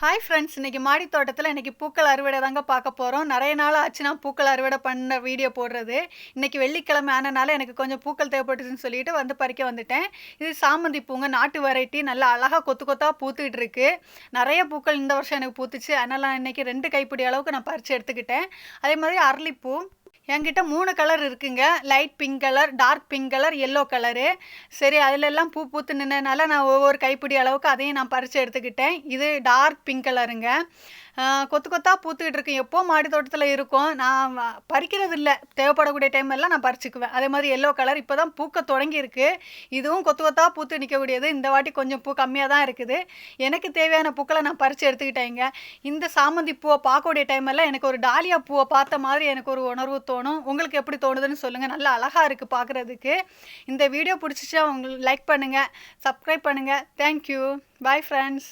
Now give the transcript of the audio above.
Hi friends, இன்றைக்கி மாடி தோட்டத்தில் இன்றைக்கி பூக்கள் அறுவடை தாங்க பார்க்க போகிறோம். நிறைய நாள் ஆச்சு நான் பூக்கள் அறுவடை பண்ண வீடியோ போடுறது. இன்றைக்கி வெள்ளிக்கிழமை ஆனனால எனக்கு கொஞ்சம் பூக்கள் தேவைப்பட்டுச்சுன்னு சொல்லிட்டு பறிக்க வந்துட்டேன். இது சாமந்தி பூங்க, நாட்டு வெரைட்டி, நல்லா அழகாக கொத்து கொத்தாக பூத்துக்கிட்டு இருக்கு. நிறைய பூக்கள் இந்த வருஷம் எனக்கு பூத்துச்சு. அதனால் நான் இன்றைக்கி 2 கைப்பிடி அளவுக்கு நான் பறித்து எடுத்துக்கிட்டேன். அதே மாதிரி அரளிப்பூ என்கிட்ட 3 கலர் இருக்குங்க. Light pink colour, dark pink colour, yellow colour. சரி, அதிலெல்லாம் பூ பூத்து நின்றதுனால நான் ஒவ்வொரு கைப்பிடி அளவுக்கு அதையும் நான் பறித்து எடுத்துக்கிட்டேன். இது டார்க் பிங்க் கலருங்க. கொத்து கொத்தாக பூத்துக்கிட்டு இருக்கு. எப்போது மாடி தோட்டத்தில் இருக்கும். நான் பறிக்கிறது இல்லை, தேவைப்படக்கூடிய டைம் எல்லாம் நான் பறிச்சுக்குவேன். அதே மாதிரி எல்லோ கலர் இப்போ தான் பூக்க தொடங்கியிருக்கு. இதுவும் கொத்து கொத்தாக பூத்து நிற்கக்கூடியது. இந்த வாட்டி கொஞ்சம் பூ கம்மியாக தான் இருக்குது. எனக்கு தேவையான பூக்களை நான் பறித்து எடுத்துக்கிட்டேங்க. இந்த சாமந்தி பூவை பார்க்கக்கூடிய டைம் எல்லாம் எனக்கு ஒரு டாலியா பூவை பார்த்த மாதிரி எனக்கு ஒரு உணர்வு தோணும். உங்களுக்கு எப்படி தோணுதுன்னு சொல்லுங்கள். நல்லா அழகாக இருக்குது பார்க்குறதுக்கு. இந்த வீடியோ பிடிச்சிச்சா உங்களுக்கு லைக் பண்ணுங்கள், சப்ஸ்கிரைப் பண்ணுங்கள். தேங்க்யூ. Bye friends.